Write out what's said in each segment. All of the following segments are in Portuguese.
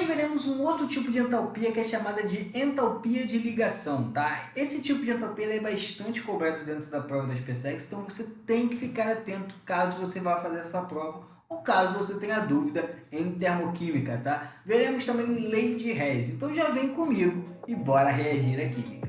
nós veremos um outro tipo de entalpia que é chamada de entalpia de ligação, tá? Esse tipo de entalpia é bastante cobrado dentro da prova das PSEX, então você tem que ficar atento caso você vá fazer essa prova ou caso você tenha dúvida em termoquímica, tá? Veremos também lei de Hess, então já vem comigo e bora reagir à química.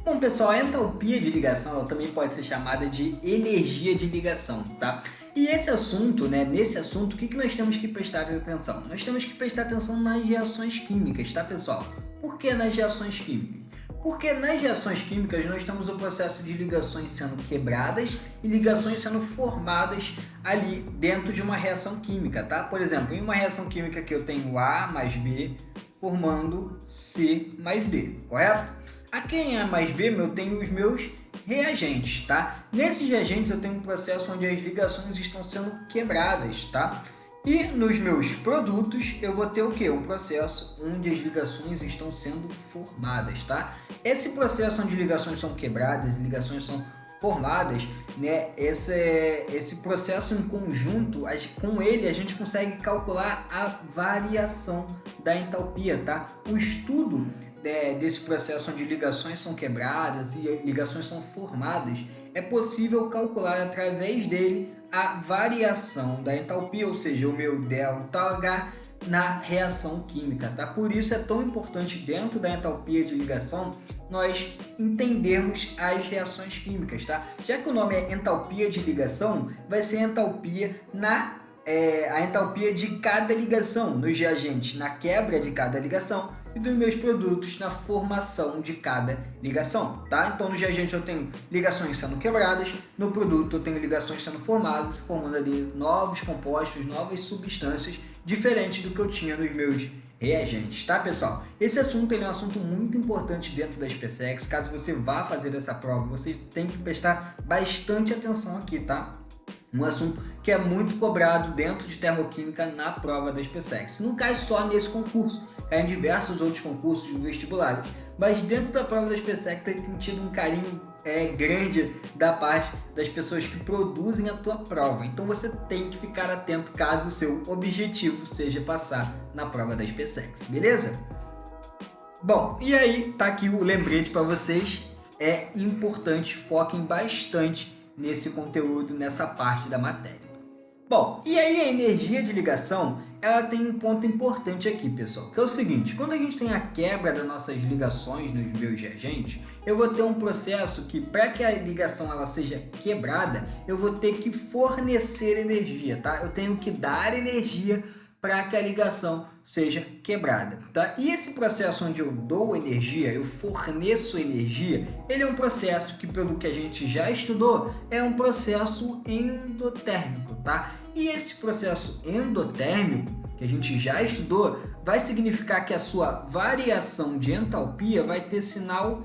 Bom, pessoal, a entalpia de ligação ela também pode ser chamada de energia de ligação, tá? E esse assunto, nesse assunto, o que nós temos que prestar atenção? Nós temos que prestar atenção nas reações químicas, tá, pessoal? Por que nas reações químicas? Porque nas reações químicas nós temos o processo de ligações sendo quebradas e ligações sendo formadas ali dentro de uma reação química, tá? Por exemplo, em uma reação química que eu tenho A mais B formando C mais D, correto? Aqui em A mais B eu tenho os meus reagentes, tá? Nesses reagentes eu tenho um processo onde as ligações estão sendo quebradas, tá? E nos meus produtos eu vou ter o quê? Um processo onde as ligações estão sendo formadas, tá? Esse processo onde ligações são quebradas e ligações são formadas, esse processo em conjunto, com ele a gente consegue calcular a variação da entalpia, tá? O estudo desse processo onde ligações são quebradas e ligações são formadas, é possível calcular através dele a variação da entalpia, ou seja, o meu ΔH na reação química, tá? Por isso é tão importante dentro da entalpia de ligação nós entendermos as reações químicas, tá? Já que o nome é entalpia de ligação, vai ser a entalpia a entalpia de cada ligação nos reagentes, na quebra de cada ligação e dos meus produtos na formação de cada ligação, tá? Então nos reagentes eu tenho ligações sendo quebradas, no produto eu tenho ligações sendo formadas, formando ali novos compostos, novas substâncias, diferentes do que eu tinha nos meus reagentes, tá, pessoal? Esse assunto é um assunto muito importante dentro das PSEX. Caso você vá fazer essa prova, você tem que prestar bastante atenção aqui, tá? Um assunto que é muito cobrado dentro de termoquímica na prova das PSEX. Não cai só nesse concurso, cai em diversos outros concursos vestibulares, mas dentro da prova das PSEX tem tido um carinho grande da parte das pessoas que produzem a tua prova. Então você tem que ficar atento caso o seu objetivo seja passar na prova das PSEX, beleza? Bom, e aí tá aqui o lembrete para vocês. É importante, foquem bastante nesse conteúdo, nessa parte da matéria. Bom, e aí a energia de ligação, ela tem um ponto importante aqui, pessoal, que é o seguinte: quando a gente tem a quebra das nossas ligações nos meus reagentes, eu vou ter um processo que, para que a ligação ela seja quebrada, eu vou ter que fornecer energia, tá? Eu tenho que dar energia para que a ligação seja quebrada, tá? E esse processo onde eu dou energia, eu forneço energia, ele é um processo que, pelo que a gente já estudou, é um processo endotérmico, tá? E esse processo endotérmico, que a gente já estudou, vai significar que a sua variação de entalpia vai ter sinal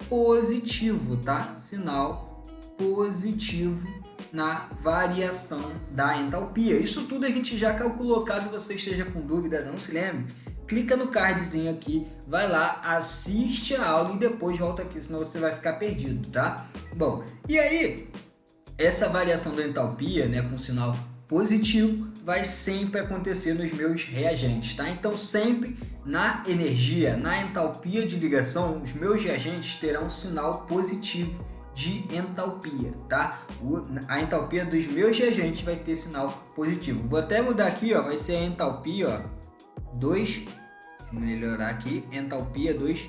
positivo, tá? Sinal positivo na variação da entalpia. Isso tudo a gente já calculou. Caso você esteja com dúvida, não se lembre, clica no cardzinho aqui, vai lá, assiste a aula e depois volta aqui, senão você vai ficar perdido, tá? Bom, e aí, essa variação da entalpia, com sinal positivo, vai sempre acontecer nos meus reagentes, tá? Então sempre na energia, na entalpia de ligação, os meus reagentes terão sinal positivo de entalpia, tá? A entalpia dos meus reagentes vai ter sinal positivo. Vou até mudar aqui, ó, vai ser a entalpia, ó, 2, vou melhorar aqui, entalpia dos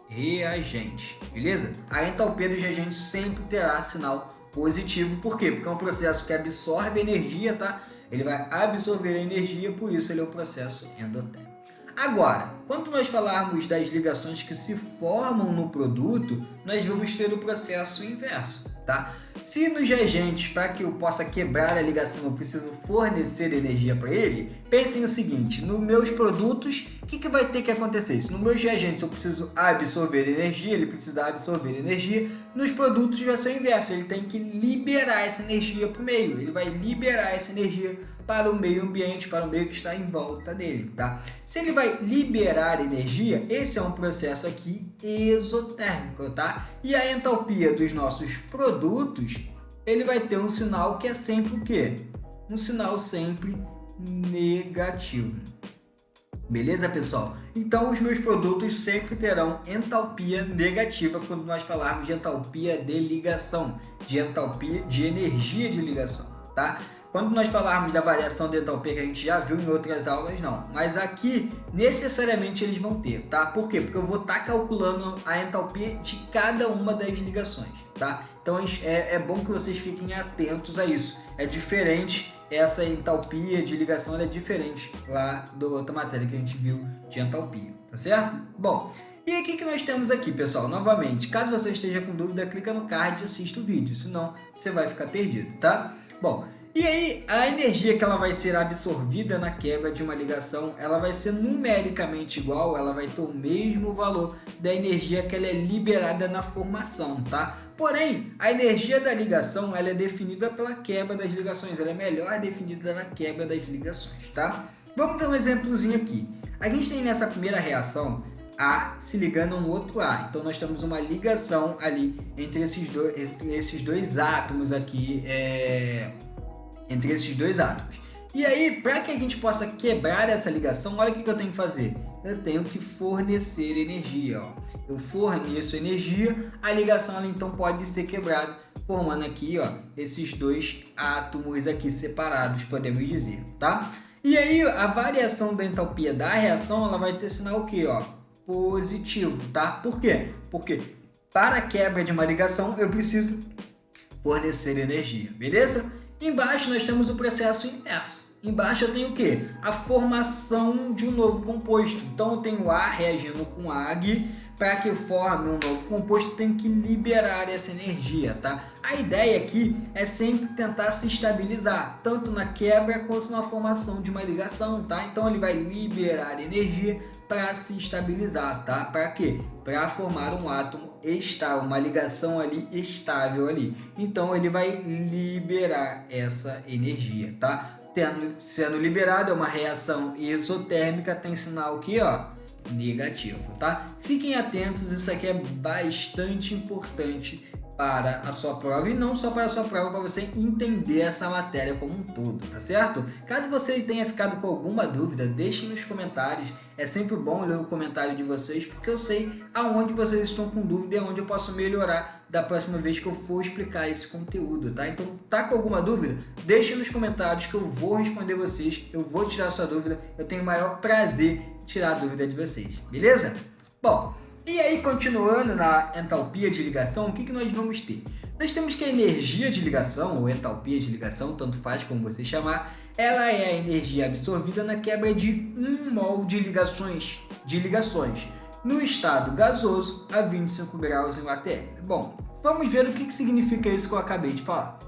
reagentes, beleza? A entalpia dos reagentes sempre terá sinal positivo. Por quê? Porque é um processo que absorve energia, tá? Ele vai absorver a energia, por isso ele é um processo endotérmico. Agora, quando nós falarmos das ligações que se formam no produto, nós vamos ter o processo inverso, tá? se nos reagentes, para que eu possa quebrar a ligação, eu preciso fornecer energia para ele, pensem o seguinte, nos meus produtos, o que vai ter que acontecer? Se nos meus reagentes eu preciso absorver energia, ele precisa absorver energia, nos produtos vai ser o inverso, ele tem que liberar essa energia para o meio, ele vai liberar essa energia para o meio ambiente, para o meio que está em volta dele, tá? Se ele vai liberar energia, esse é um processo aqui exotérmico, tá? E a entalpia dos nossos produtos, ele vai ter um sinal que é sempre o quê? Um sinal sempre negativo. Beleza, pessoal? Então, os meus produtos sempre terão entalpia negativa quando nós falarmos de entalpia de ligação, de entalpia de energia de ligação, tá? Quando nós falarmos da variação de entalpia que a gente já viu em outras aulas, não. Mas aqui, necessariamente, eles vão ter, tá? Por quê? Porque eu vou estar calculando a entalpia de cada uma das ligações, tá? Então, é bom que vocês fiquem atentos a isso. É diferente, essa entalpia de ligação ela é diferente lá da outra matéria que a gente viu de entalpia, tá certo? Bom, e o que nós temos aqui, pessoal? Novamente, caso você esteja com dúvida, clica no card e assista o vídeo, senão você vai ficar perdido, tá? Bom, e aí, a energia que ela vai ser absorvida na quebra de uma ligação, ela vai ser numericamente igual, ela vai ter o mesmo valor da energia que ela é liberada na formação, tá? Porém, a energia da ligação, ela é definida pela quebra das ligações, ela é melhor definida na quebra das ligações, tá? Vamos ver um exemplozinho aqui. A gente tem nessa primeira reação A se ligando a um outro A, então nós temos uma ligação ali entre esses dois átomos aqui, entre esses dois átomos. E aí, para que a gente possa quebrar essa ligação, olha o que eu tenho que fazer. Eu tenho que fornecer energia. Ó. Eu forneço energia, a ligação ela, então pode ser quebrada, formando aqui ó, esses dois átomos aqui separados, podemos dizer. Tá? E aí, a variação da entalpia da reação ela vai ter sinal o quê? Ó? Positivo. Tá? Por quê? Porque para a quebra de uma ligação, eu preciso fornecer energia. Beleza? Embaixo nós temos o processo inverso. Embaixo eu tenho o quê? A formação de um novo composto. Então eu tenho A reagindo com Ag. Para que forme um novo composto, tem que liberar essa energia, tá? A ideia aqui é sempre tentar se estabilizar, tanto na quebra quanto na formação de uma ligação, tá? Então ele vai liberar energia para se estabilizar, tá? Para quê? Para formar um átomo estável, uma ligação ali estável ali. Então ele vai liberar essa energia, tá? Sendo liberado, é uma reação exotérmica, tem sinal aqui, ó, negativo, tá? Fiquem atentos, isso aqui é bastante importante para a sua prova e não só para a sua prova, para você entender essa matéria como um todo, tá certo? Caso você tenha ficado com alguma dúvida, deixe nos comentários, é sempre bom ler o comentário de vocês, porque eu sei aonde vocês estão com dúvida e aonde eu posso melhorar da próxima vez que eu for explicar esse conteúdo, tá? Então, tá com alguma dúvida? Deixe nos comentários que eu vou responder vocês, eu vou tirar a sua dúvida, eu tenho o maior prazer em tirar a dúvida de vocês, beleza? Bom, e aí, continuando na entalpia de ligação, o que nós vamos ter? Nós temos que a energia de ligação, ou entalpia de ligação, tanto faz como você chamar, ela é a energia absorvida na quebra de 1 mol de ligações no estado gasoso a 25 graus em ATM. Bom, vamos ver o que significa isso que eu acabei de falar.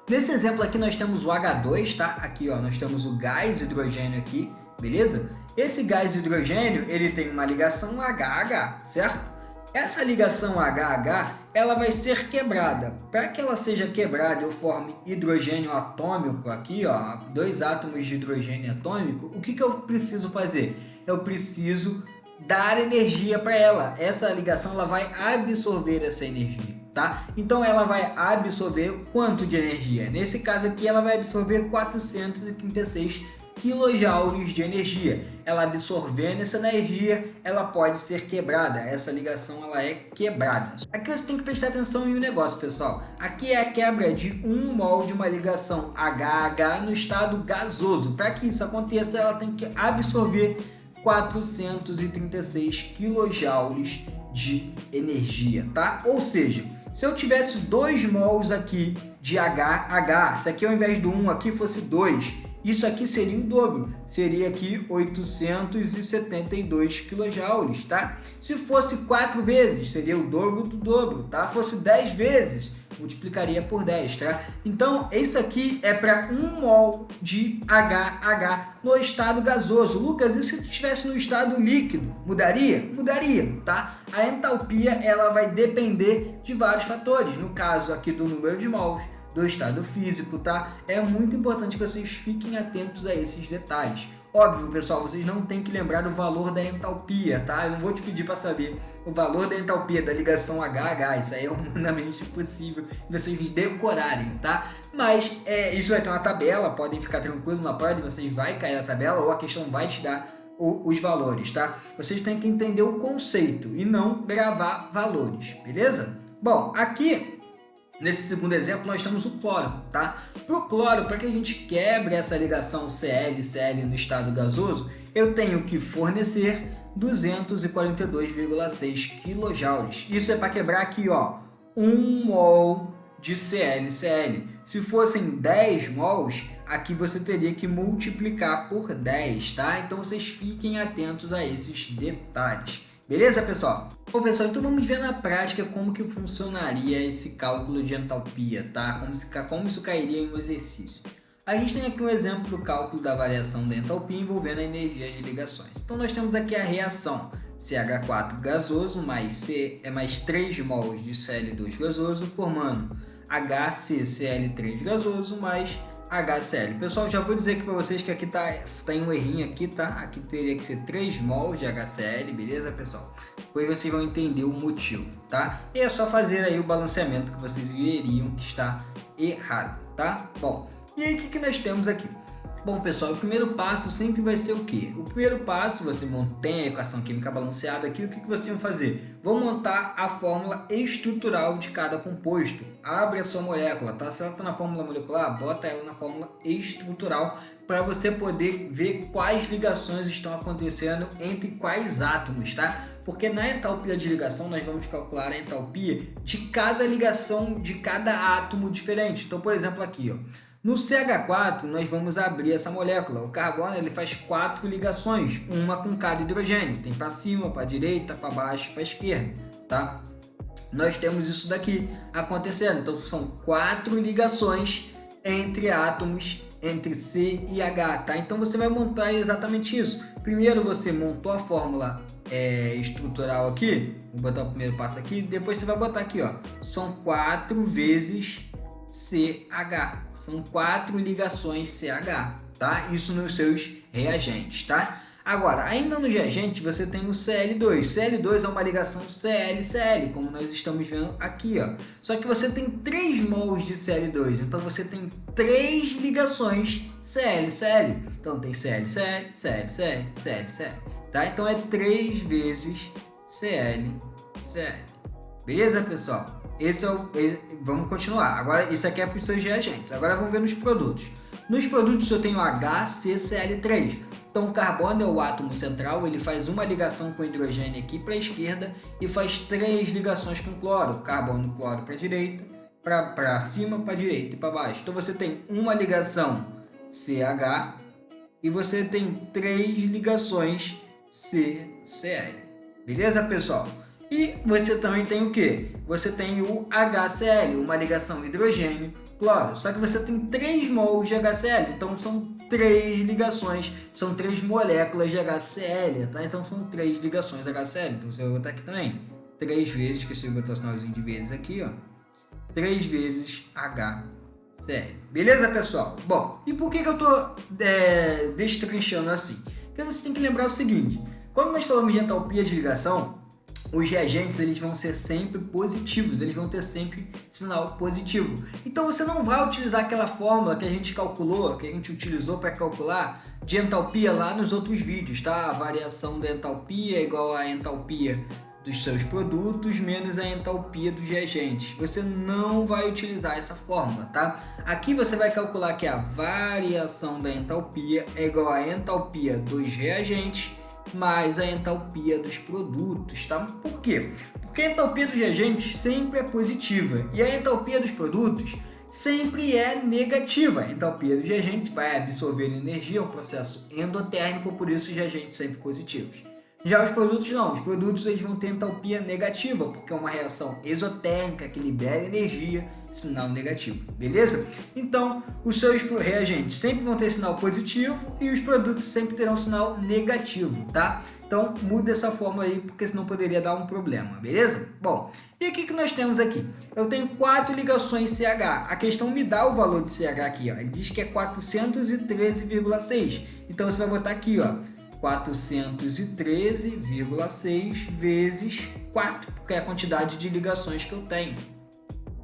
Nesse exemplo aqui nós temos o H2, tá? Aqui ó, nós temos o gás hidrogênio aqui, beleza? Esse gás hidrogênio, ele tem uma ligação HH, certo? Essa ligação HH, ela vai ser quebrada. Para que ela seja quebrada e eu forme hidrogênio atômico aqui, ó, 2 átomos de hidrogênio atômico, o que eu preciso fazer? Eu preciso dar energia para ela. Essa ligação ela vai absorver essa energia, tá? Então ela vai absorver quanto de energia? Nesse caso aqui ela vai absorver 436 quilojoules de energia. Ela absorvendo essa energia, ela pode ser quebrada. Essa ligação ela é quebrada. Aqui você tem que prestar atenção em um negócio, pessoal. Aqui é a quebra de 1 mol de uma ligação HH no estado gasoso. Para que isso aconteça, ela tem que absorver 436 quilojoules de energia, tá? Ou seja, se eu tivesse 2 mols aqui de HH, se aqui ao invés do 1 aqui fosse 2, isso aqui seria o dobro, seria aqui 872 quilojoules, tá? Se fosse 4 vezes, seria o dobro do dobro, tá? Se fosse 10 vezes, multiplicaria por 10, tá? Então, isso aqui é para 1 mol de HH no estado gasoso. Lucas, e se estivesse no estado líquido? Mudaria? Mudaria, tá? A entalpia, ela vai depender de vários fatores. No caso aqui do número de mols, do estado físico, tá? É muito importante que vocês fiquem atentos a esses detalhes. Óbvio, pessoal, vocês não têm que lembrar do valor da entalpia, tá? Eu não vou te pedir para saber o valor da entalpia da ligação HH, isso aí é humanamente impossível vocês decorarem, tá? Mas isso vai ter uma tabela, podem ficar tranquilos na prova, vocês vai cair a tabela ou a questão vai te dar os valores, tá? Vocês têm que entender o conceito e não gravar valores, beleza? Bom, aqui nesse segundo exemplo, nós temos o cloro, tá? Para o cloro, para que a gente quebre essa ligação Cl-Cl no estado gasoso, eu tenho que fornecer 242,6 kJ. Isso é para quebrar aqui, ó, 1 mol de ClCl. Se fossem 10 mols, aqui você teria que multiplicar por 10, tá? Então vocês fiquem atentos a esses detalhes. Beleza, pessoal? Bom, pessoal, então vamos ver na prática como que funcionaria esse cálculo de entalpia, tá? Como isso cairia em um exercício. A gente tem aqui um exemplo do cálculo da variação da entalpia envolvendo a energia de ligações. Então nós temos aqui a reação CH4 gasoso mais 3 mols de Cl2 gasoso, formando HCCl3 gasoso mais HCl. Pessoal, já vou dizer aqui para vocês que aqui tá um errinho aqui, tá? Aqui teria que ser 3 mols de HCl, beleza, pessoal? Depois vocês vão entender o motivo, tá? E é só fazer aí o balanceamento que vocês veriam que está errado, tá? Bom, e aí o que nós temos aqui? Bom, pessoal, o primeiro passo sempre vai ser o quê? O primeiro passo, você mantém a equação química balanceada aqui, o que vocês vão fazer? Vão montar a fórmula estrutural de cada composto. Abre a sua molécula, tá? Se ela está na fórmula molecular, bota ela na fórmula estrutural para você poder ver quais ligações estão acontecendo entre quais átomos, tá? Porque na entalpia de ligação nós vamos calcular a entalpia de cada ligação, de cada átomo diferente. Então, por exemplo, aqui, ó. No CH4, nós vamos abrir essa molécula. O carbono ele faz 4 ligações, uma com cada hidrogênio. Tem para cima, para direita, para baixo, para esquerda, tá? Nós temos isso daqui acontecendo. Então, são 4 ligações entre átomos, entre C e H, tá? Então, você vai montar exatamente isso. Primeiro, você montou a fórmula estrutural aqui. Vou botar o primeiro passo aqui. Depois, você vai botar aqui, ó. São 4 vezes CH, são 4 ligações CH, tá? Isso nos seus reagentes, tá? Agora, ainda nos reagentes você tem o Cl2. Cl2 é uma ligação Cl-Cl, como nós estamos vendo aqui, ó. Só que você tem 3 mols de Cl2, então você tem 3 ligações Cl-Cl. Então tem Cl-Cl, Cl-Cl, Cl-Cl, tá? Então é 3 vezes Cl-Cl. Beleza, pessoal? Vamos continuar. Agora, isso aqui é para os seus reagentes. Agora vamos ver nos produtos. Nos produtos eu tenho HCCl3. Então, o carbono é o átomo central, ele faz uma ligação com o hidrogênio aqui para a esquerda e faz 3 ligações com cloro. Carbono, cloro para a direita, para cima, para a direita e para baixo. Então, você tem uma ligação CH e você tem 3 ligações CCl. Beleza, pessoal? E você também tem o que? Você tem o HCl, uma ligação hidrogênio-cloro. Só que você tem 3 mols de HCl, então são 3 ligações, são 3 moléculas de HCl, tá? Então são 3 ligações HCl. Então você vai botar aqui também 3 vezes, que eu botar o sinalzinho de vezes aqui, ó. 3 vezes HCl. Beleza, pessoal? Bom, e por que eu tô destrinchando assim? Porque você tem que lembrar o seguinte: quando nós falamos de entalpia de ligação, os reagentes eles vão ser sempre positivos, eles vão ter sempre sinal positivo. Então você não vai utilizar aquela fórmula que a gente calculou, que a gente utilizou para calcular de entalpia lá nos outros vídeos, tá? A variação da entalpia é igual à entalpia dos seus produtos menos a entalpia dos reagentes. Você não vai utilizar essa fórmula, tá? Aqui você vai calcular que a variação da entalpia é igual à entalpia dos reagentes mais a entalpia dos produtos, tá? Por quê? Porque a entalpia dos reagentes sempre é positiva e a entalpia dos produtos sempre é negativa. A entalpia dos reagentes vai absorver energia, é um processo endotérmico, por isso os reagentes sempre positivos. Já os produtos não, os produtos eles vão ter entalpia negativa, porque é uma reação exotérmica que libera energia, sinal negativo, beleza? Então, os seus reagentes sempre vão ter sinal positivo e os produtos sempre terão sinal negativo, tá? Então, muda essa fórmula aí, porque senão poderia dar um problema, beleza? Bom, e o que nós temos aqui? Eu tenho 4 ligações CH, a questão me dá o valor de CH aqui, ó, ele diz que é 413,6, então você vai botar aqui, ó, 413,6 vezes 4, porque é a quantidade de ligações que eu tenho.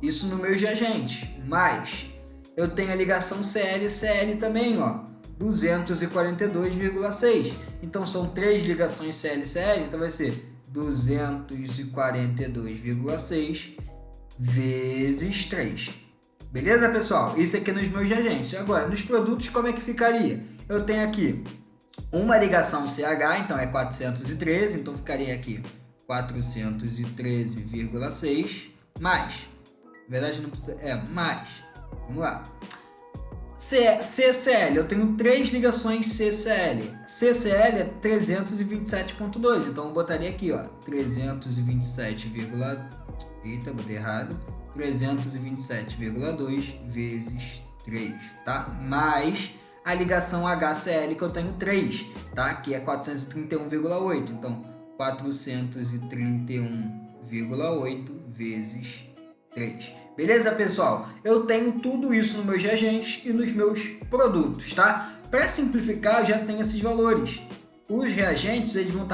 Isso no meu reagente. Mas eu tenho a ligação CL-CL também, ó, 242,6. Então são 3 ligações CL-CL, então vai ser 242,6 vezes 3. Beleza, pessoal? Isso aqui nos meus reagentes. Agora, nos produtos, como é que ficaria? Eu tenho aqui uma ligação CH, então é 413, então ficaria aqui 413,6 mais, na verdade não precisa, mais, vamos lá, CCl, eu tenho 3 ligações CCl, CCl é 327,2, então eu botaria aqui, ó, 327, eita, botei errado, 327,2 vezes 3, tá? Mais a ligação HCl que eu tenho 3, tá? Que é 431,8. Então, 431,8 vezes 3. Beleza, pessoal? Eu tenho tudo isso nos meus reagentes e nos meus produtos, tá? Para simplificar, eu já tenho esses valores. Os reagentes eles vão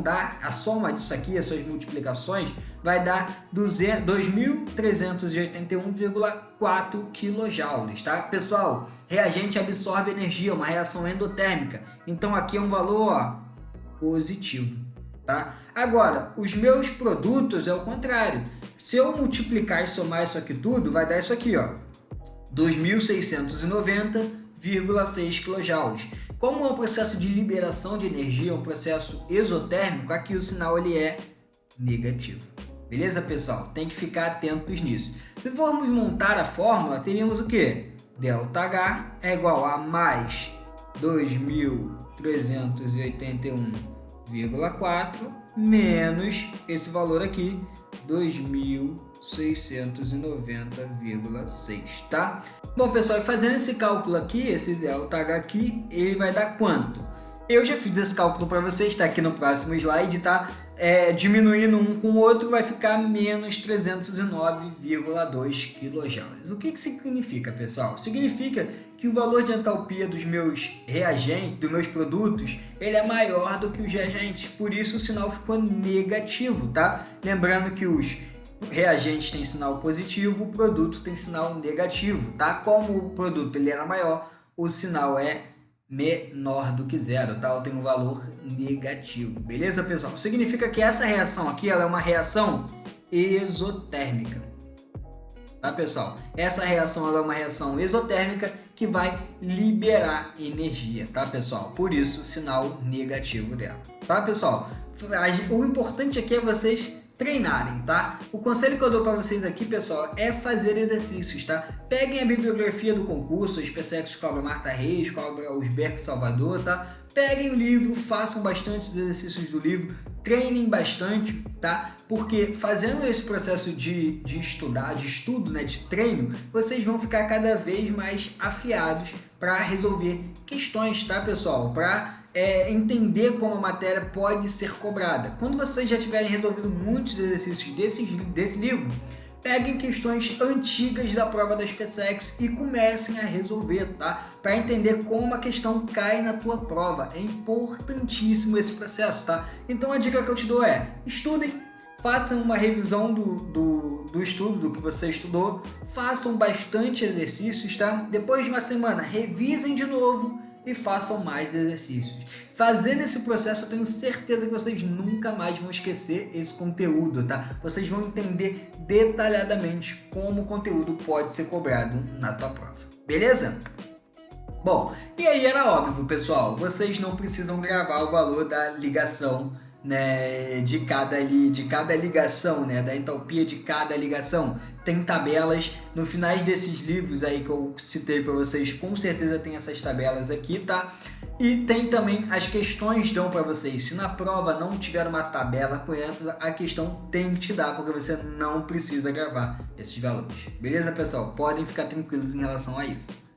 dar a soma disso aqui, as suas multiplicações, vai dar 2.381,4 kJ, tá? Pessoal, reagente absorve energia, uma reação endotérmica. Então aqui é um valor, ó, positivo, tá? Agora, os meus produtos é o contrário. Se eu multiplicar e somar isso aqui tudo, vai dar isso aqui, ó, 2.690,6 kJ. Como é um processo de liberação de energia, um processo exotérmico, aqui o sinal ele é negativo. Beleza, pessoal? Tem que ficar atentos nisso. Se formos montar a fórmula, teríamos o quê? ΔH é igual a mais 2.381,4 menos esse valor aqui, 2.690,6, tá? Bom, pessoal, fazendo esse cálculo aqui, esse ΔH aqui, ele vai dar quanto? Eu já fiz esse cálculo para vocês, está aqui no próximo slide, tá? Diminuindo um com o outro, vai ficar menos 309,2 kJ. O que significa, pessoal? Significa que o valor de entalpia dos meus reagentes, dos meus produtos, ele é maior do que os reagentes, por isso o sinal ficou negativo, tá? Lembrando que os reagentes têm sinal positivo, o produto tem sinal negativo, tá? Como o produto ele era maior, o sinal é menor do que zero, tá? Eu tenho um valor negativo, beleza, pessoal? Significa que essa reação aqui, ela é uma reação exotérmica, tá, pessoal? Essa reação ela é uma reação exotérmica que vai liberar energia, tá, pessoal? Por isso, sinal negativo dela, tá, pessoal? O importante aqui é vocês treinarem, tá? O conselho que eu dou para vocês aqui, pessoal, é fazer exercícios, tá? Peguem a bibliografia do concurso, os PSEX Cobra Marta Reis, Cobra Usberg Salvador, tá? Peguem o livro, façam bastante os exercícios do livro, treinem bastante, tá? Porque fazendo esse processo de estudo, né, de treino, vocês vão ficar cada vez mais afiados para resolver questões, tá, pessoal? Para entender como a matéria pode ser cobrada. Quando vocês já tiverem resolvido muitos exercícios desse livro, peguem questões antigas da prova das PSEX e comecem a resolver, tá? Para entender como a questão cai na tua prova. É importantíssimo esse processo, tá? Então a dica que eu te dou é: estudem, façam uma revisão do estudo, do que você estudou, façam bastante exercícios, tá? Depois de uma semana, revisem de novo e façam mais exercícios. Fazendo esse processo, eu tenho certeza que vocês nunca mais vão esquecer esse conteúdo, tá? Vocês vão entender detalhadamente como o conteúdo pode ser cobrado na tua prova. Beleza? Bom, e aí era óbvio, pessoal, vocês não precisam gravar o valor da ligação né, de cada ligação, né, da entalpia de cada ligação. Tem tabelas no finais desses livros aí que eu citei para vocês, com certeza tem essas tabelas aqui, tá? E tem também as questões dão para vocês. Se na prova não tiver uma tabela com essa, a questão tem que te dar, porque você não precisa gravar esses valores. Beleza, pessoal? Podem ficar tranquilos em relação a isso.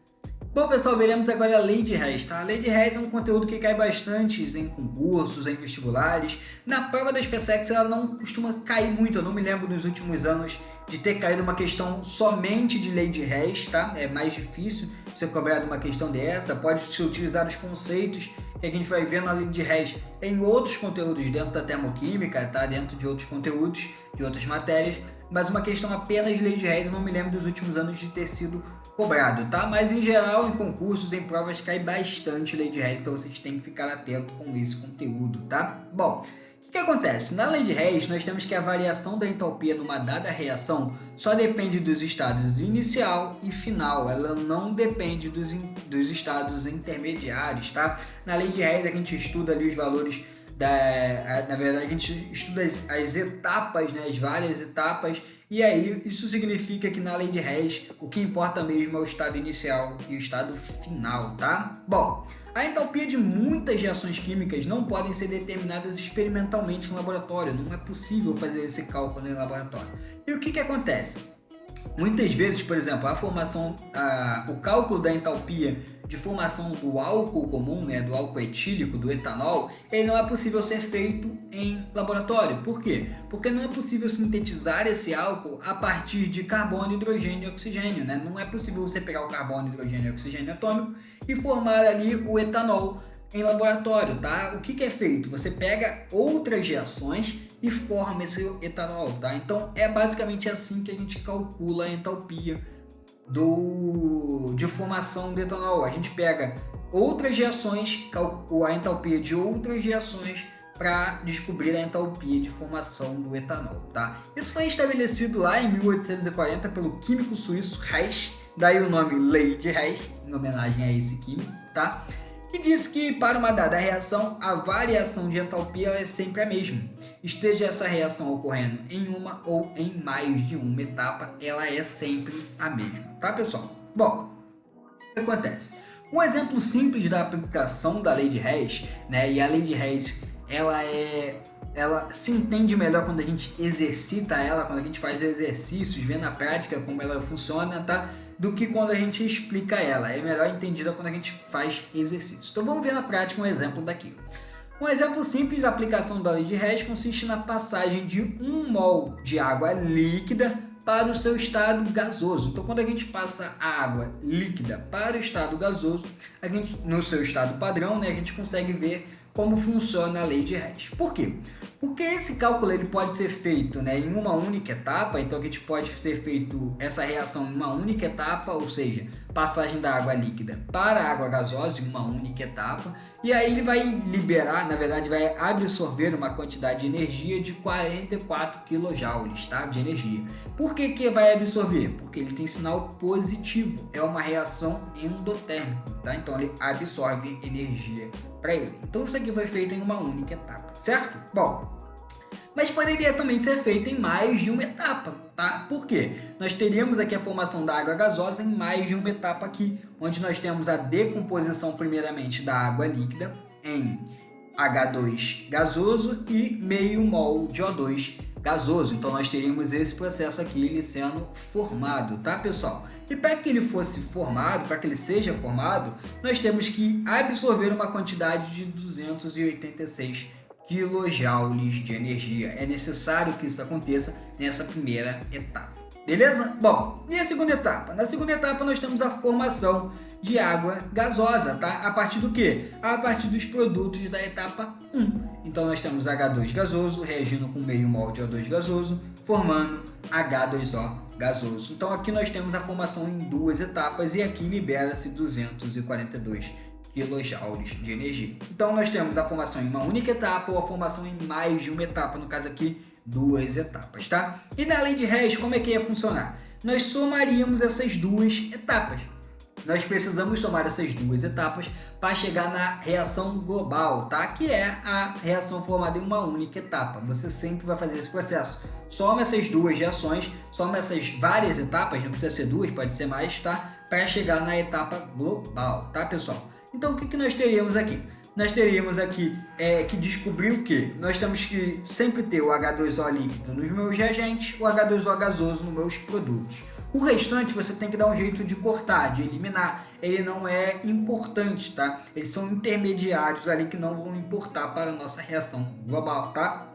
Bom, pessoal, veremos agora a lei de Hess, tá? A lei de Hess é um conteúdo que cai bastante em concursos, em vestibulares. Na prova da SpaceX ela não costuma cair muito, eu não me lembro nos últimos anos de ter caído uma questão somente de lei de Hess, tá? É mais difícil ser cobrado uma questão dessa, pode se utilizar os conceitos que a gente vai ver na lei de Hess em outros conteúdos dentro da termoquímica, tá? Dentro de outros conteúdos, de outras matérias, mas uma questão apenas de lei de Hess eu não me lembro dos últimos anos de ter sido cobrado, tá? Mas em geral, em concursos, em provas, cai bastante lei de Hess, então vocês têm que ficar atento com esse conteúdo, tá? Bom, o que acontece? Na lei de Hess, nós temos que a variação da entalpia numa dada reação só depende dos estados inicial e final, ela não depende dos estados intermediários, tá? Na lei de Hess, a gente estuda ali os valores na verdade, a gente estuda as etapas, né, as várias etapas, e aí isso significa que na lei de Hess o que importa mesmo é o estado inicial e o estado final, tá? Bom, a entalpia de muitas reações químicas não podem ser determinadas experimentalmente no laboratório, não é possível fazer esse cálculo no laboratório. E o que acontece? Muitas vezes, por exemplo, o cálculo da entalpia de formação do álcool comum, né, do álcool etílico, do etanol, ele não é possível ser feito em laboratório. Por quê? Porque não é possível sintetizar esse álcool a partir de carbono, hidrogênio e oxigênio, né? Não é possível você pegar o carbono, hidrogênio e oxigênio atômico e formar ali o etanol em laboratório, tá? O que é feito? Você pega outras reações e forma esse etanol, tá? Então é basicamente assim que a gente calcula a entalpia de formação do etanol. A gente pega outras reações, a entalpia de outras reações para descobrir a entalpia de formação do etanol, tá? Isso foi estabelecido lá em 1840 pelo químico suíço Hess, daí o nome Lei de Hess, em homenagem a esse químico, tá? Que diz que para uma dada reação, a variação de entalpia é sempre a mesma. Esteja essa reação ocorrendo em uma ou em mais de uma etapa, ela é sempre a mesma, tá, pessoal? Bom, o que acontece? Um exemplo simples da aplicação da lei de Hess, né? E a lei de Hess, ela se entende melhor quando a gente exercita ela, quando a gente faz exercícios, vê na prática como ela funciona, tá? Do que quando a gente explica ela. É melhor entendida quando a gente faz exercícios. Então vamos ver na prática um exemplo daqui. Um exemplo simples da aplicação da lei de Hess consiste na passagem de 1 mol de água líquida para o seu estado gasoso. Então quando a gente passa a água líquida para o estado gasoso, no seu estado padrão, né, a gente consegue ver como funciona a lei de Hess. Por quê? Porque esse cálculo ele pode ser feito, né, em uma única etapa, então a gente pode ser feito essa reação em uma única etapa, ou seja, passagem da água líquida para a água gasosa em uma única etapa, e aí ele vai liberar, na verdade vai absorver uma quantidade de energia de 44 kJ, tá, de energia. Por que vai absorver? Porque ele tem sinal positivo, é uma reação endotérmica, tá? Então ele absorve energia para ele. Então isso aqui foi feito em uma única etapa, certo? Bom, mas poderia também ser feito em mais de uma etapa, tá? Por quê? Nós teríamos aqui a formação da água gasosa em mais de uma etapa aqui, onde nós temos a decomposição primeiramente da água líquida em H2 gasoso e meio mol de O2 gasoso. Então nós teríamos esse processo aqui ele sendo formado, tá, pessoal? E para que ele fosse formado, para que ele seja formado, nós temos que absorver uma quantidade de 286 kJ de energia. É necessário que isso aconteça nessa primeira etapa. Beleza? Bom, e a segunda etapa? Na segunda etapa nós temos a formação de água gasosa, tá? A partir do quê? A partir dos produtos da etapa 1. Então nós temos H2 gasoso reagindo com meio mol de O2 gasoso, formando H2O gasoso. Então aqui nós temos a formação em duas etapas e aqui libera-se 242 kJ de energia. Então nós temos a formação em uma única etapa ou a formação em mais de uma etapa, no caso aqui duas etapas, tá? E na lei de Hess, como é que ia funcionar? Nós somaríamos essas duas etapas. nós precisamos somar essas duas etapas para chegar na reação global, tá? Que é a reação formada em uma única etapa. Você sempre vai fazer esse processo. Soma essas duas reações, soma essas várias etapas, não precisa ser duas, pode ser mais, tá? Para chegar na etapa global, tá, pessoal? Então, o que nós teríamos aqui? Nós teríamos aqui que descobrir o que? Nós temos que sempre ter o H2O líquido nos meus reagentes, o H2O gasoso nos meus produtos. O restante você tem que dar um jeito de cortar, de eliminar. Ele não é importante, tá? Eles são intermediários ali que não vão importar para a nossa reação global, tá?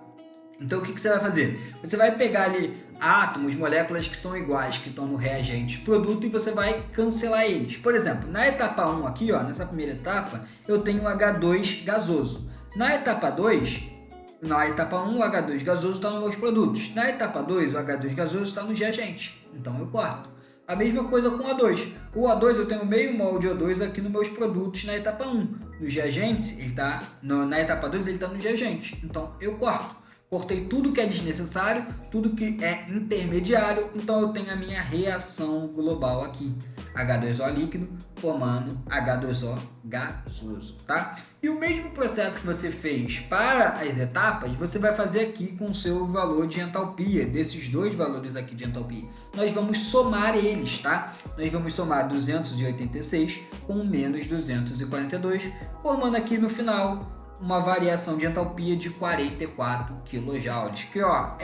Então o que você vai fazer? Você vai pegar ali átomos, moléculas que são iguais, que estão no reagente produto, e você vai cancelar eles. Por exemplo, na etapa 1 aqui, ó, nessa primeira etapa, eu tenho o H2 gasoso. Na etapa 2... Na etapa 1, o H2 gasoso está nos meus produtos. Na etapa 2, o H2 gasoso está nos reagentes. Então eu corto. A mesma coisa com o O2. O O2 eu tenho meio mol de O2 aqui nos meus produtos na etapa 1. Nos reagentes, ele está na etapa 2, ele está nos reagentes. Então eu corto. Cortei tudo que é desnecessário, tudo que é intermediário, então eu tenho a minha reação global aqui. H2O líquido formando H2O gasoso, tá? E o mesmo processo que você fez para as etapas, você vai fazer aqui com o seu valor de entalpia, desses dois valores aqui de entalpia. Nós vamos somar eles, tá? Nós vamos somar 286 com menos 242, formando aqui no final uma variação de entalpia de 44 kJ, que ó,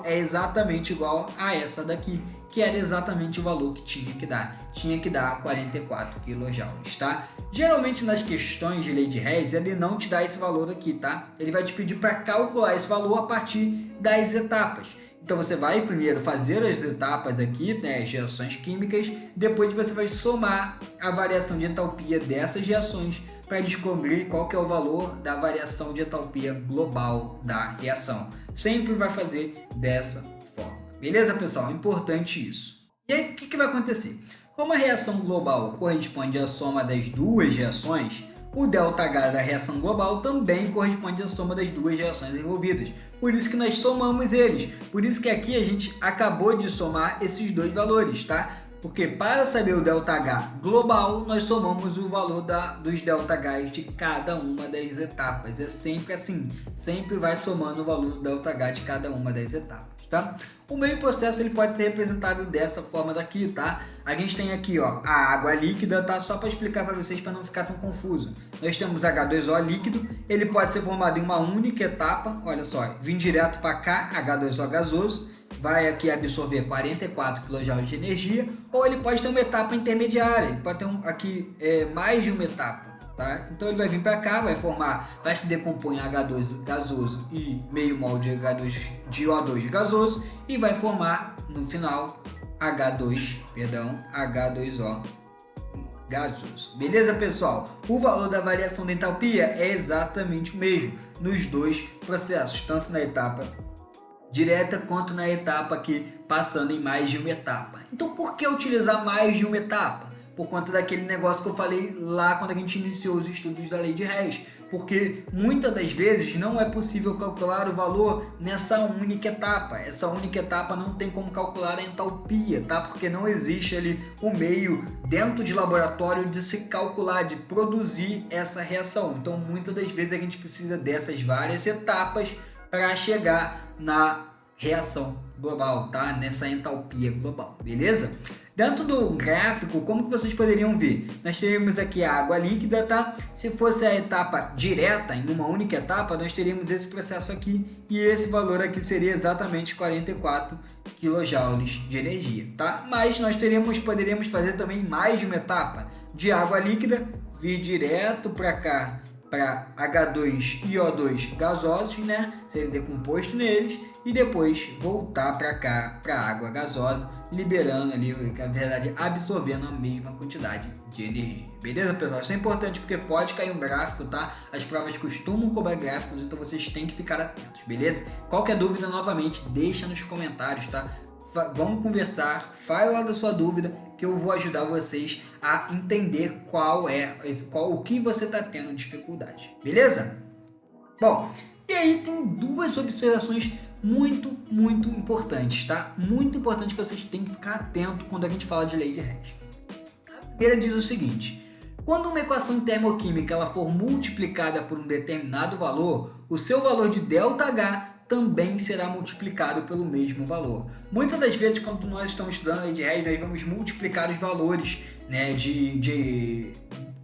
é exatamente igual a essa daqui, que era exatamente o valor que tinha que dar 44 kJ, tá? Geralmente nas questões de lei de Hess, ele não te dá esse valor aqui, tá? Ele vai te pedir para calcular esse valor a partir das etapas. Então você vai primeiro fazer as etapas aqui, né, as reações químicas, depois você vai somar a variação de entalpia dessas reações para descobrir qual que é o valor da variação de entalpia global da reação. Sempre vai fazer dessa forma. Beleza, pessoal? Importante isso. E aí, o que vai acontecer? Como a reação global corresponde à soma das duas reações, o ΔH da reação global também corresponde à soma das duas reações envolvidas. Por isso que nós somamos eles. Por isso que aqui a gente acabou de somar esses dois valores, tá? Porque para saber o ΔH global, nós somamos o valor dos ΔHs de cada uma das etapas. É sempre assim, sempre vai somando o valor do ΔH de cada uma das etapas, tá? O meio processo ele pode ser representado dessa forma daqui, tá? A gente tem aqui, ó, a água líquida, tá? Só para explicar para vocês, para não ficar tão confuso. Nós temos H2O líquido, ele pode ser formado em uma única etapa, olha só, vim direto para cá, H2O gasoso, vai aqui absorver 44 kJ de energia, ou ele pode ter uma etapa intermediária, ele pode ter aqui mais de uma etapa, tá? Então ele vai vir para cá, vai se decompor em H2 gasoso e meio mol de O2 gasoso e vai formar no final H2O gasoso. Beleza, pessoal? O valor da variação da entalpia é exatamente o mesmo nos dois processos, tanto na etapa direta quanto na etapa aqui passando em mais de uma etapa. Então por que utilizar mais de uma etapa? Por conta daquele negócio que eu falei lá quando a gente iniciou os estudos da lei de Hess. Porque muitas das vezes não é possível calcular o valor nessa única etapa. Essa única etapa não tem como calcular a entalpia, tá? Porque não existe ali o meio dentro de laboratório de se calcular, de produzir essa reação. Então muitas das vezes a gente precisa dessas várias etapas para chegar na reação global, tá? Nessa entalpia global, beleza? Dentro do gráfico, como que vocês poderiam ver? Nós teríamos aqui a água líquida, tá? Se fosse a etapa direta, em uma única etapa, nós teríamos esse processo aqui e esse valor aqui seria exatamente 44 kJ de energia, tá? Mas nós poderíamos fazer também mais de uma etapa de água líquida, vir direto para cá, para H2 e O2 gasosos, né? Ser decomposto neles e depois voltar para cá, para a água gasosa, liberando ali, na verdade, absorvendo a mesma quantidade de energia. Beleza, pessoal? Isso é importante porque pode cair um gráfico, tá? As provas costumam cobrar gráficos, então vocês têm que ficar atentos, beleza? Qualquer dúvida, novamente, deixa nos comentários, tá? Vamos conversar, fale lá da sua dúvida que eu vou ajudar vocês a entender o que você está tendo dificuldade, beleza? Bom, e aí tem duas observações muito importantes, tá? Muito importante que vocês têm que ficar atento quando a gente fala de lei de Hess. Ele diz o seguinte: quando uma equação termoquímica ela for multiplicada por um determinado valor, o seu valor de ΔH também será multiplicado pelo mesmo valor. Muitas das vezes, quando nós estamos estudando a lei de Hess, nós vamos multiplicar os valores, né,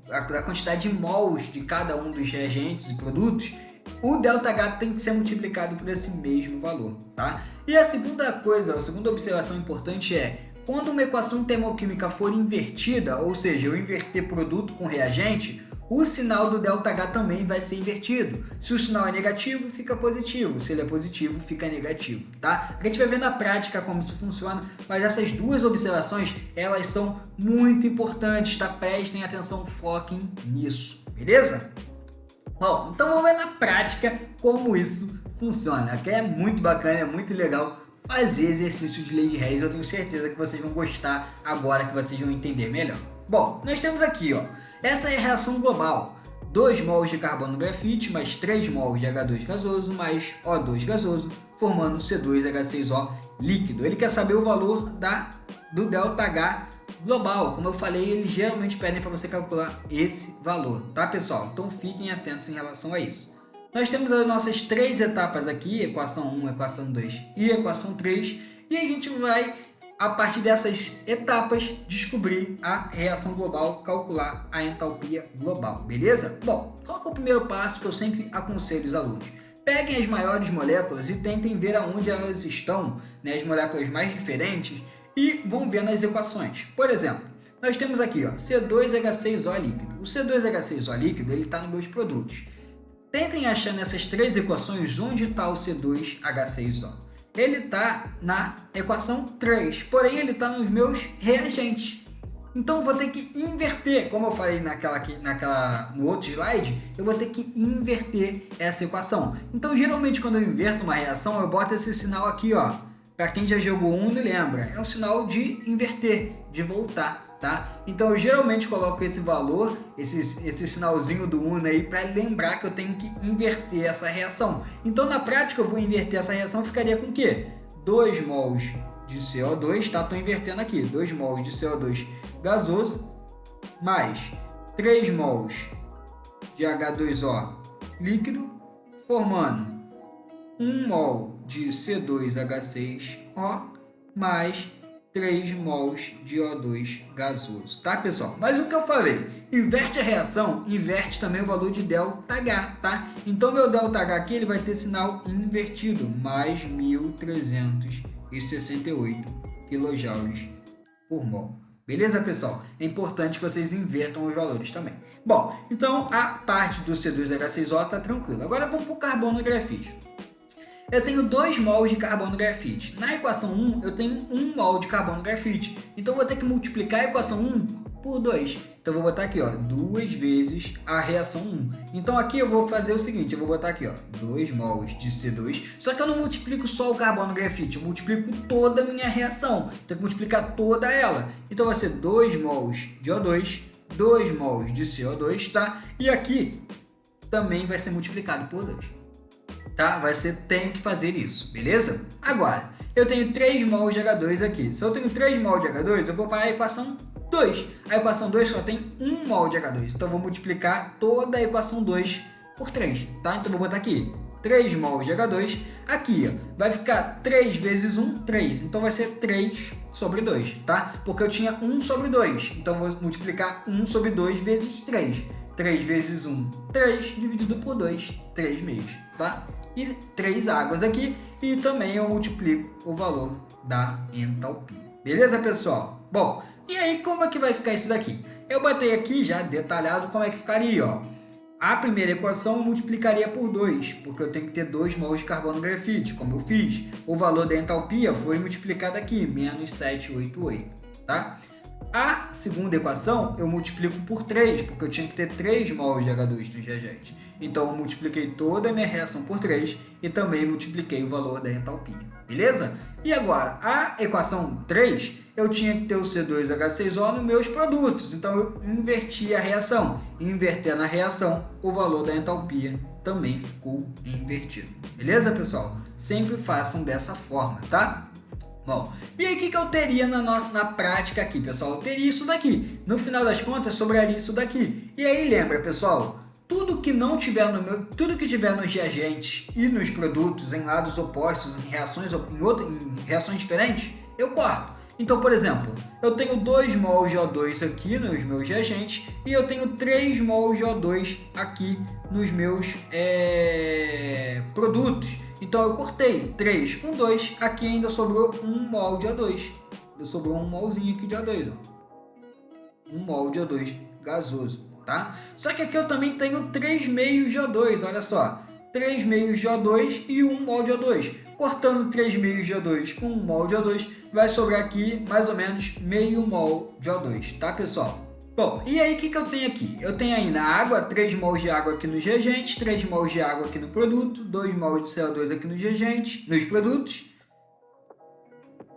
da quantidade de mols de cada um dos reagentes e produtos. O ΔH tem que ser multiplicado por esse mesmo valor, tá? E a segunda observação importante é: quando uma equação termoquímica for invertida, ou seja, eu inverter produto com reagente, o sinal do ΔH também vai ser invertido. Se o sinal é negativo, fica positivo. Se ele é positivo, fica negativo, tá? A gente vai ver na prática como isso funciona, mas essas duas observações, elas são muito importantes, tá? Prestem atenção, foquem nisso, beleza? Bom, então vamos ver na prática como isso funciona, que é muito bacana, é muito legal fazer exercício de lei de Hess. Eu tenho certeza que vocês vão gostar agora que vocês vão entender melhor. Bom, nós temos aqui, ó, essa é a reação global: 2 mols de carbono grafite mais 3 mols de H2 gasoso mais O2 gasoso, formando C2H6O líquido. Ele quer saber o valor do ΔH global. Como eu falei, eles geralmente pedem para você calcular esse valor, tá, pessoal? Então fiquem atentos em relação a isso. Nós temos as nossas três etapas aqui: equação 1, equação 2 e equação 3, e a gente vai, a partir dessas etapas, descobrir a reação global, calcular a entalpia global, beleza? Bom, qual que é o primeiro passo que eu sempre aconselho os alunos? Peguem as maiores moléculas e tentem ver aonde elas estão, né, as moléculas mais diferentes, e vão ver nas equações. Por exemplo, nós temos aqui, ó, C2H6O líquido. O C2H6O líquido está nos meus produtos. Tentem achar nessas três equações onde está o C2H6O. Ele está na equação 3, porém ele está nos meus reagentes. Então eu vou ter que inverter, como eu falei no outro slide, eu vou ter que inverter essa equação. Então geralmente quando eu inverto uma reação, eu boto esse sinal aqui, ó. Para quem já jogou Uno, lembra, é um sinal de inverter, de voltar, tá? Então eu geralmente coloco esse valor, esse sinalzinho do Uno aí, para lembrar que eu tenho que inverter essa reação. Então na prática eu vou inverter essa reação, ficaria com o quê? 2 mols de CO2, tá? Estou invertendo aqui, 2 mols de CO2 gasoso, mais 3 mols de H2O líquido, formando 1 mol de C2H6O mais 3 mols de O2 gasoso, tá, pessoal? Mas o que eu falei, inverte a reação, inverte também o valor de ΔH, tá? Então meu ΔH aqui ele vai ter sinal invertido, mais 1.368 kJ por mol. Beleza, pessoal? É importante que vocês invertam os valores também. Bom, então a parte do C2H6O está tranquila. Agora vamos para o carbono grafite. Eu tenho 2 mols de carbono grafite. Na equação 1, eu tenho 1 mol de carbono grafite. Então, eu vou ter que multiplicar a equação 1 por 2. Então, eu vou botar aqui, ó, 2 vezes a reação 1. Então, aqui eu vou fazer o seguinte, eu vou botar aqui, ó, 2 mols de C2. Só que eu não multiplico só o carbono grafite, eu multiplico toda a minha reação. Tenho que multiplicar toda ela. Então, vai ser 2 mols de O2, 2 mols de CO2, tá? E aqui também vai ser multiplicado por 2. Tá? Tem que fazer isso, beleza? Agora, eu tenho 3 mols de H2 aqui. Se eu tenho 3 mols de H2, eu vou para a equação 2. A equação 2 só tem 1 mol de H2. Então, eu vou multiplicar toda a equação 2 por 3, tá? Então, eu vou botar aqui 3 mols de H2. Aqui, ó, vai ficar 3 vezes 1, 3. Então, vai ser 3 sobre 2, tá? Porque eu tinha 1 sobre 2. Então, eu vou multiplicar 1 sobre 2 vezes 3. 3 vezes 1, 3, dividido por 2, 3 meios, tá? E 3 águas aqui, e também eu multiplico o valor da entalpia. Beleza, pessoal? Bom, e aí como é que vai ficar isso daqui? Eu botei aqui já detalhado como é que ficaria, ó. A primeira equação eu multiplicaria por 2, porque eu tenho que ter 2 mols de carbono grafite, como eu fiz. O valor da entalpia foi multiplicado aqui, menos 788, tá? A segunda equação eu multiplico por 3, porque eu tinha que ter 3 mols de H2 no reagente. Então eu multipliquei toda a minha reação por 3 e também multipliquei o valor da entalpia. Beleza? E agora, a equação 3, eu tinha que ter o C2H6O nos meus produtos. Então eu inverti a reação. Invertendo a reação, o valor da entalpia também ficou invertido. Beleza, pessoal? Sempre façam dessa forma, tá? Bom, e aí o que eu teria na prática aqui, pessoal? Eu teria isso daqui. No final das contas, sobraria isso daqui. E aí lembra, pessoal, tudo que não tiver tudo que tiver nos reagentes e nos produtos em lados opostos, em reações diferentes, eu corto. Então, por exemplo, eu tenho 2 mol de O2 aqui nos meus reagentes e eu tenho 3 mol de O2 aqui nos meus produtos. Então eu cortei 3 com 2, aqui ainda sobrou 1 mol de O2. Sobrou um molzinho aqui de O2, ó. 1 mol de O2 gasoso, tá? Só que aqui eu também tenho 3 meios de O2, olha só. 3 meios de O2 e 1 mol de O2. Cortando 3 meios de O2 com 1 mol de O2, vai sobrar aqui mais ou menos meio mol de O2, tá, pessoal? Bom, e aí o que eu tenho aqui? Eu tenho ainda água, 3 mols de água aqui nos reagentes, 3 mols de água aqui no produto, 2 mols de CO2 aqui nos reagentes, nos produtos,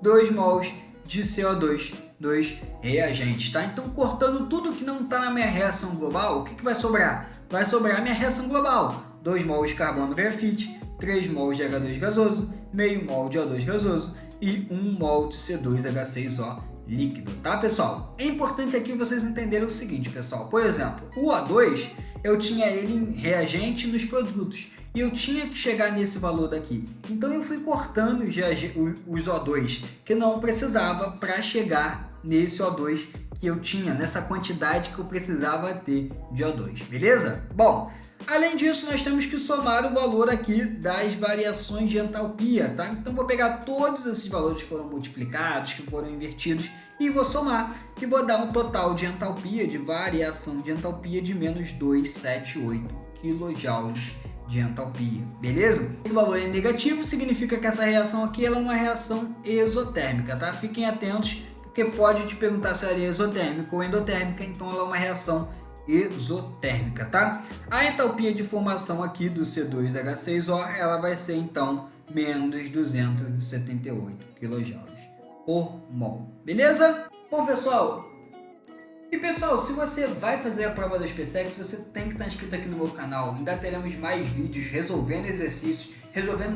2 mols de CO2 dos reagentes, tá? Então, cortando tudo que não está na minha reação global, o que vai sobrar? Vai sobrar a minha reação global, 2 mols de carbono grafite, 3 mols de H2 gasoso, meio mol de O2 gasoso e 1 mol de C2H6O líquido, tá, pessoal? É importante aqui vocês entenderem o seguinte, pessoal. Por exemplo, o O2, eu tinha ele em reagente nos produtos e eu tinha que chegar nesse valor daqui. Então eu fui cortando os O2 que não precisava para chegar nesse O2 que eu tinha, nessa quantidade que eu precisava ter de O2, beleza? Bom, além disso, nós temos que somar o valor aqui das variações de entalpia, tá? Então, vou pegar todos esses valores que foram multiplicados, que foram invertidos, e vou somar, e vou dar um total de entalpia, de variação de entalpia de menos 278 kJ de entalpia, beleza? Esse valor é negativo, significa que essa reação aqui ela é uma reação exotérmica, tá? Fiquem atentos, porque pode te perguntar se ela é exotérmica ou endotérmica, então ela é uma reação exotérmica, tá? A entalpia de formação aqui do C2H6O, ela vai ser então menos 278 kJ por mol, beleza? Bom, pessoal, se você vai fazer a prova da SpaceX, você tem que estar inscrito aqui no meu canal. Ainda teremos mais vídeos resolvendo os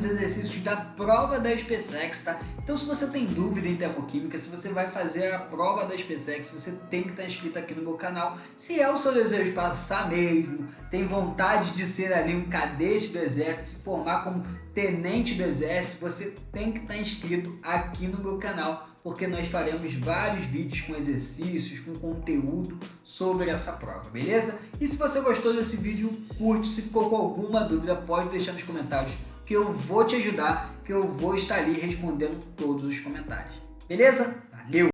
exercícios da prova da SpaceX, tá? Então, se você tem dúvida em termoquímica, se você vai fazer a prova da SpaceX, você tem que estar inscrito aqui no meu canal. Se é o seu desejo passar mesmo, tem vontade de ser ali um cadete do exército, se formar como tenente do exército, você tem que estar inscrito aqui no meu canal, porque nós faremos vários vídeos com exercícios, com conteúdo sobre essa prova, beleza? E se você gostou desse vídeo, curte. Se ficou com alguma dúvida, pode deixar nos comentários, que eu vou te ajudar, que eu vou estar ali respondendo todos os comentários. Beleza? Valeu!